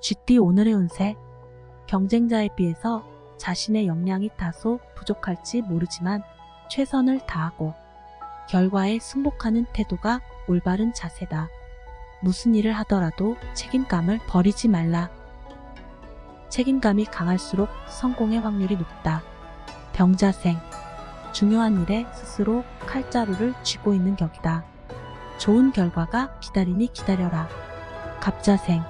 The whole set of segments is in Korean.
쥐띠 오늘의 운세. 경쟁자에 비해서 자신의 역량이 다소 부족할지 모르지만 최선을 다하고 결과에 승복하는 태도가 올바른 자세다. 무슨 일을 하더라도 책임감을 버리지 말라. 책임감이 강할수록 성공의 확률이 높다. 병자생. 중요한 일에 스스로 칼자루를 쥐고 있는 격이다. 좋은 결과가 기다리니 기다려라. 갑자생.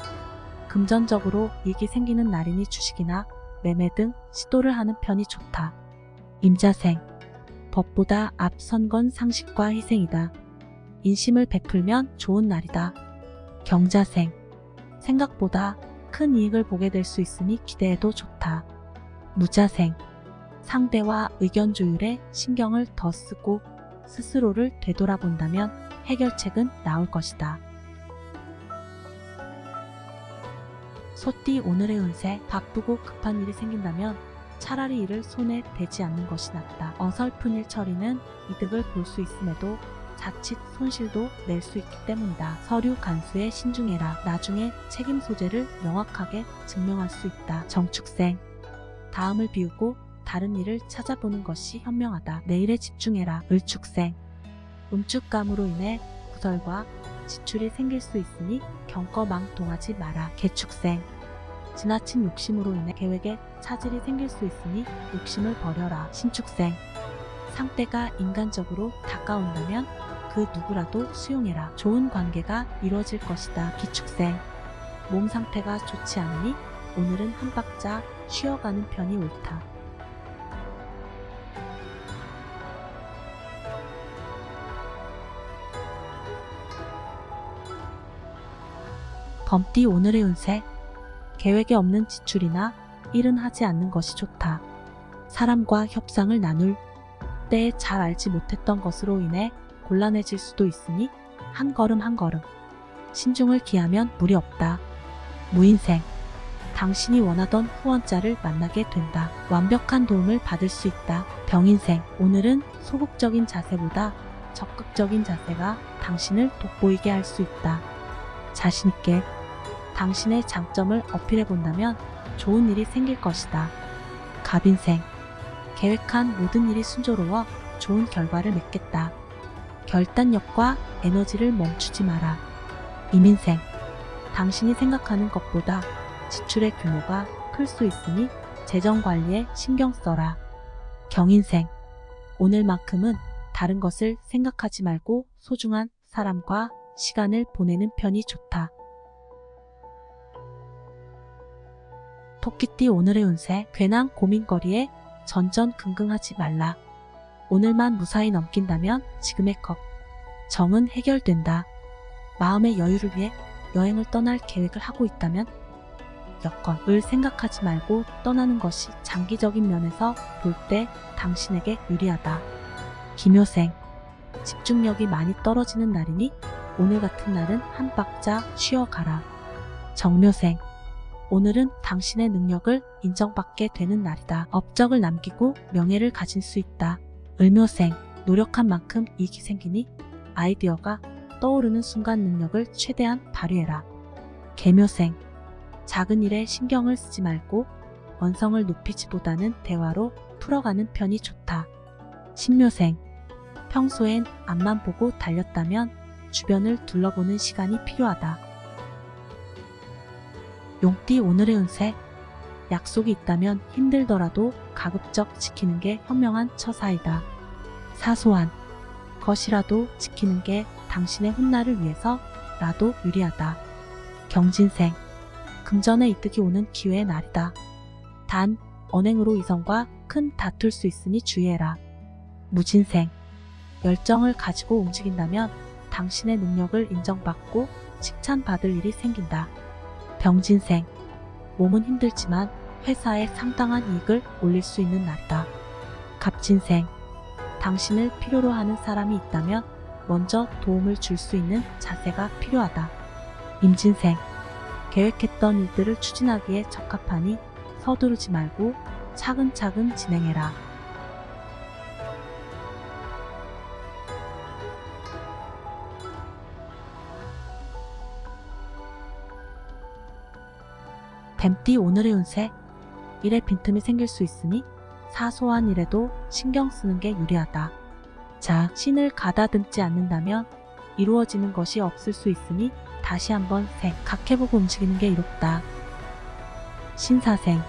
금전적으로 이익이 생기는 날이니 주식이나 매매 등 시도를 하는 편이 좋다. 임자생. 법보다 앞선 건 상식과 희생이다. 인심을 베풀면 좋은 날이다. 경자생. 생각보다 큰 이익을 보게 될 수 있으니 기대해도 좋다. 무자생. 상대와 의견 조율에 신경을 더 쓰고 스스로를 되돌아본다면 해결책은 나올 것이다. 소띠 오늘의 운세. 바쁘고 급한 일이 생긴다면 차라리 이를 손에 대지 않는 것이 낫다. 어설픈 일 처리는 이득을 볼 수 있음에도 자칫 손실도 낼 수 있기 때문이다. 서류 간수에 신중해라. 나중에 책임 소재를 명확하게 증명할 수 있다. 정축생. 다음을 비우고 다른 일을 찾아보는 것이 현명하다. 내일에 집중해라. 을축생. 음축감으로 인해 구설과 지출이 생길 수 있으니 경거망동하지 마라. 개축생. 지나친 욕심으로 인해 계획에 차질이 생길 수 있으니 욕심을 버려라. 신축생. 상대가 인간적으로 다가온다면 그 누구라도 수용해라. 좋은 관계가 이루어질 것이다. 기축생. 몸 상태가 좋지 않으니 오늘은 한 박자 쉬어가는 편이 옳다. 범띠 오늘의 운세. 계획에 없는 지출이나 일은 하지 않는 것이 좋다. 사람과 협상을 나눌 때에 잘 알지 못했던 것으로 인해 곤란해질 수도 있으니 한 걸음 한 걸음 신중을 기하면 무리 없다. 무인생. 당신이 원하던 후원자를 만나게 된다. 완벽한 도움을 받을 수 있다. 병인생. 오늘은 소극적인 자세보다 적극적인 자세가 당신을 돋보이게 할 수 있다. 자신있게 당신의 장점을 어필해본다면 좋은 일이 생길 것이다. 갑인생. 계획한 모든 일이 순조로워 좋은 결과를 맺겠다. 결단력과 에너지를 멈추지 마라. 임인생. 당신이 생각하는 것보다 지출의 규모가 클 수 있으니 재정관리에 신경 써라. 경인생. 오늘만큼은 다른 것을 생각하지 말고 소중한 사람과 시간을 보내는 편이 좋다. 토끼띠 오늘의 운세. 괜한 고민거리에 전전긍긍하지 말라. 오늘만 무사히 넘긴다면 지금의 걱정은 해결된다. 마음의 여유를 위해 여행을 떠날 계획을 하고 있다면 여건을 생각하지 말고 떠나는 것이 장기적인 면에서 볼 때 당신에게 유리하다. 기묘생. 집중력이 많이 떨어지는 날이니 오늘 같은 날은 한 박자 쉬어가라. 정묘생. 오늘은 당신의 능력을 인정받게 되는 날이다. 업적을 남기고 명예를 가질 수 있다. 을묘생. 노력한 만큼 이익이 생기니 아이디어가 떠오르는 순간 능력을 최대한 발휘해라. 계묘생. 작은 일에 신경을 쓰지 말고 원성을 높이지보다는 대화로 풀어가는 편이 좋다. 신묘생. 평소엔 앞만 보고 달렸다면 주변을 둘러보는 시간이 필요하다. 용띠 오늘의 운세. 약속이 있다면 힘들더라도 가급적 지키는 게 현명한 처사이다. 사소한 것이라도 지키는 게 당신의 훗날을 위해서라도 유리하다. 경진생. 금전의 이득이 오는 기회의 날이다. 단 언행으로 이성과 큰 다툴 수 있으니 주의해라. 무진생. 열정을 가지고 움직인다면 당신의 능력을 인정받고 칭찬받을 일이 생긴다. 병진생. 몸은 힘들지만 회사에 상당한 이익을 올릴 수 있는 날이다. 갑진생. 당신을 필요로 하는 사람이 있다면 먼저 도움을 줄 수 있는 자세가 필요하다. 임진생. 계획했던 일들을 추진하기에 적합하니 서두르지 말고 차근차근 진행해라. 뱀띠 오늘의 운세. 일에 빈틈이 생길 수 있으니 사소한 일에도 신경 쓰는 게 유리하다. 자, 신을 가다듬지 않는다면 이루어지는 것이 없을 수 있으니 다시 한번 생각해보고 움직이는 게 이롭다. 신사생.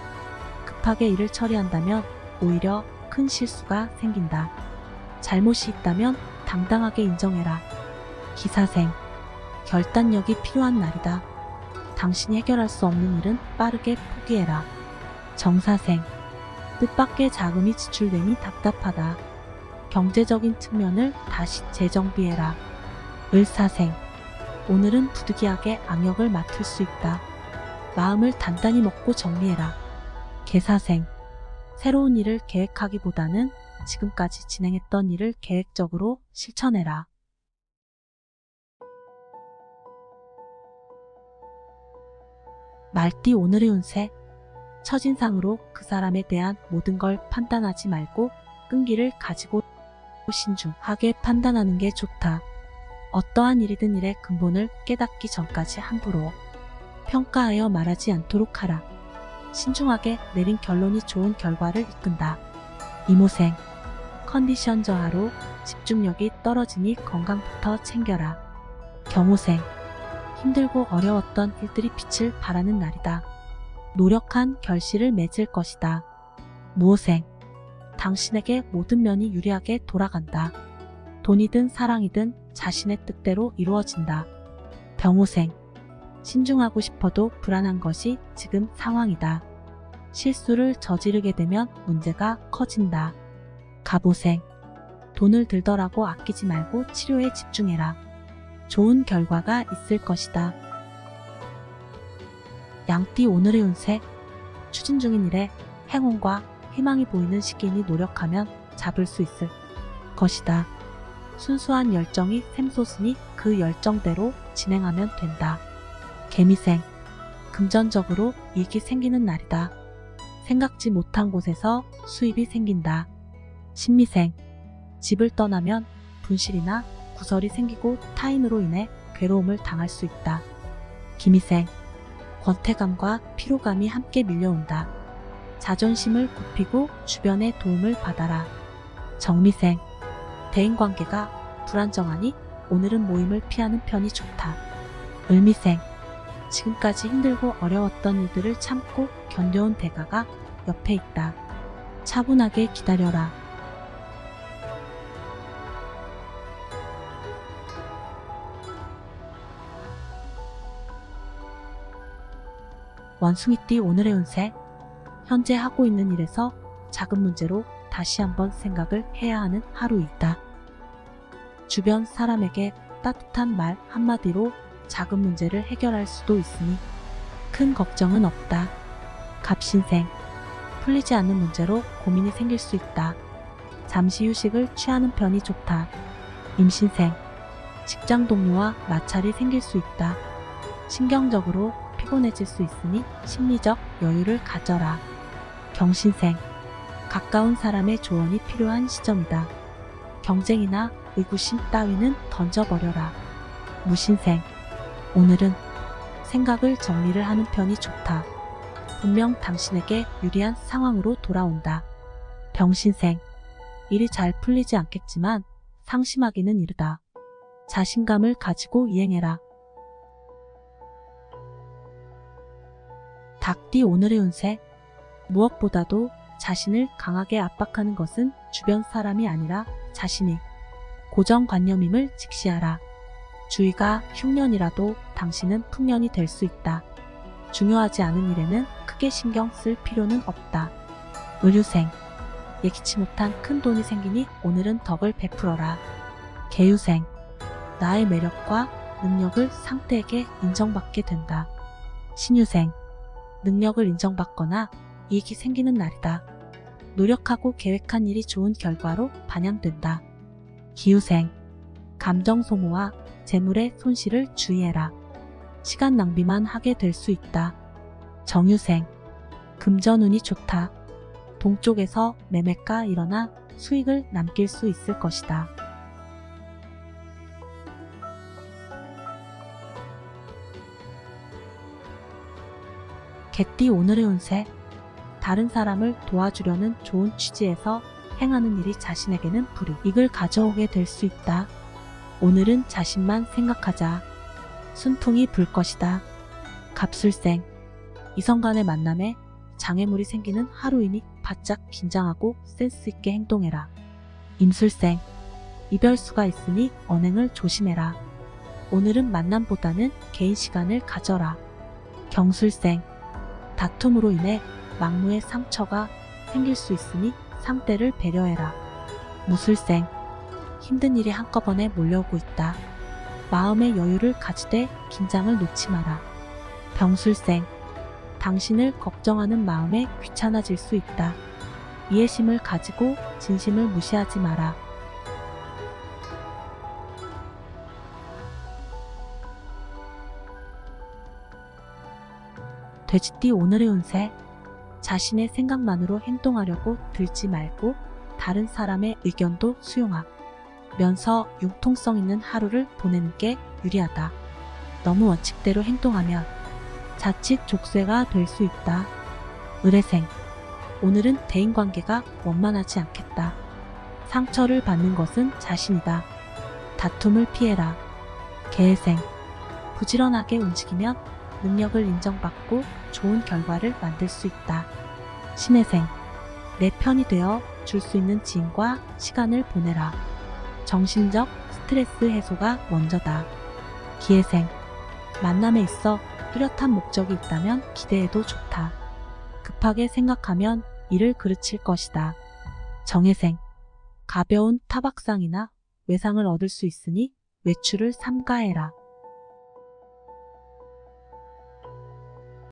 급하게 일을 처리한다면 오히려 큰 실수가 생긴다. 잘못이 있다면 당당하게 인정해라. 기사생. 결단력이 필요한 날이다. 당신이 해결할 수 없는 일은 빠르게 포기해라. 정사생. 뜻밖의 자금이 지출되니 답답하다. 경제적인 측면을 다시 재정비해라. 을사생. 오늘은 부득이하게 악역을 맡을 수 있다. 마음을 단단히 먹고 정리해라. 계사생. 새로운 일을 계획하기보다는 지금까지 진행했던 일을 계획적으로 실천해라. 말띠 오늘의 운세. 첫인상으로 그 사람에 대한 모든 걸 판단하지 말고 끈기를 가지고 신중하게 판단하는 게 좋다. 어떠한 일이든 일의 근본을 깨닫기 전까지 함부로 평가하여 말하지 않도록 하라. 신중하게 내린 결론이 좋은 결과를 이끈다. 이모생. 컨디션 저하로 집중력이 떨어지니 건강부터 챙겨라. 경호생. 힘들고 어려웠던 일들이 빛을 발하는 날이다. 노력한 결실을 맺을 것이다. 무호생. 당신에게 모든 면이 유리하게 돌아간다. 돈이든 사랑이든 자신의 뜻대로 이루어진다. 병호생. 신중하고 싶어도 불안한 것이 지금 상황이다. 실수를 저지르게 되면 문제가 커진다. 갑오생. 돈을 들더라고 아끼지 말고 치료에 집중해라. 좋은 결과가 있을 것이다. 양띠 오늘의 운세. 추진 중인 일에 행운과 희망이 보이는 시기니 노력하면 잡을 수 있을 것이다. 순수한 열정이 샘솟으니 그 열정대로 진행하면 된다. 개미생. 금전적으로 이익이 생기는 날이다. 생각지 못한 곳에서 수입이 생긴다. 신미생. 집을 떠나면 분실이나 구설이 생기고 타인으로 인해 괴로움을 당할 수 있다. 기미생. 권태감과 피로감이 함께 밀려온다. 자존심을 굽히고 주변의 도움을 받아라. 정미생. 대인관계가 불안정하니 오늘은 모임을 피하는 편이 좋다. 을미생. 지금까지 힘들고 어려웠던 일들을 참고 견뎌온 대가가 옆에 있다. 차분하게 기다려라. 원숭이띠 오늘의 운세. 현재 하고 있는 일에서 작은 문제로 다시 한번 생각을 해야 하는 하루이다. 주변 사람에게 따뜻한 말 한마디로 작은 문제를 해결할 수도 있으니 큰 걱정은 없다. 갑신생. 풀리지 않는 문제로 고민이 생길 수 있다. 잠시 휴식을 취하는 편이 좋다. 임신생. 직장 동료와 마찰이 생길 수 있다. 신경적으로 피곤해질 수 있으니 심리적 여유를 가져라. 경신생. 가까운 사람의 조언이 필요한 시점이다. 경쟁이나 의구심 따위는 던져버려라. 무신생. 오늘은 생각을 정리를 하는 편이 좋다. 분명 당신에게 유리한 상황으로 돌아온다. 병신생. 일이 잘 풀리지 않겠지만 상심하기는 이르다. 자신감을 가지고 이행해라. 닭띠 오늘의 운세. 무엇보다도 자신을 강하게 압박하는 것은 주변 사람이 아니라 자신이 고정관념임을 직시하라. 주의가 흉년이라도 당신은 풍년이 될 수 있다. 중요하지 않은 일에는 크게 신경 쓸 필요는 없다. 의류생. 예기치 못한 큰 돈이 생기니 오늘은 덕을 베풀어라. 계유생. 나의 매력과 능력을 상대에게 인정받게 된다. 신유생. 능력을 인정받거나 이익이 생기는 날이다. 노력하고 계획한 일이 좋은 결과로 반영된다. 기후생. 감정 소모와 재물의 손실을 주의해라. 시간 낭비만 하게 될 수 있다. 정유생. 금전운이 좋다. 동쪽에서 매매가 일어나 수익을 남길 수 있을 것이다. 개띠 오늘의 운세. 다른 사람을 도와주려는 좋은 취지에서 행하는 일이 자신에게는 불이익을 가져오게 될 수 있다. 오늘은 자신만 생각하자. 순풍이 불 것이다. 갑술생. 이성 간의 만남에 장애물이 생기는 하루이니 바짝 긴장하고 센스 있게 행동해라. 임술생. 이별수가 있으니 언행을 조심해라. 오늘은 만남보다는 개인 시간을 가져라. 경술생. 다툼으로 인해 막무의 상처가 생길 수 있으니 상대를 배려해라. 무술생. 힘든 일이 한꺼번에 몰려오고 있다. 마음의 여유를 가지되 긴장을 놓지 마라. 병술생. 당신을 걱정하는 마음에 귀찮아질 수 있다. 이해심을 가지고 진심을 무시하지 마라. 돼지띠 오늘의 운세. 자신의 생각만으로 행동하려고 들지 말고 다른 사람의 의견도 수용하면서 융통성 있는 하루를 보내는 게 유리하다. 너무 원칙대로 행동하면 자칫 족쇄가 될 수 있다. 을해생. 오늘은 대인관계가 원만하지 않겠다. 상처를 받는 것은 자신이다. 다툼을 피해라. 개해생. 부지런하게 움직이면 능력을 인정받고 좋은 결과를 만들 수 있다. 신해생. 내 편이 되어 줄 수 있는 지인과 시간을 보내라. 정신적 스트레스 해소가 먼저다. 기해생. 만남에 있어 뚜렷한 목적이 있다면 기대해도 좋다. 급하게 생각하면 일을 그르칠 것이다. 정해생. 가벼운 타박상이나 외상을 얻을 수 있으니 외출을 삼가해라.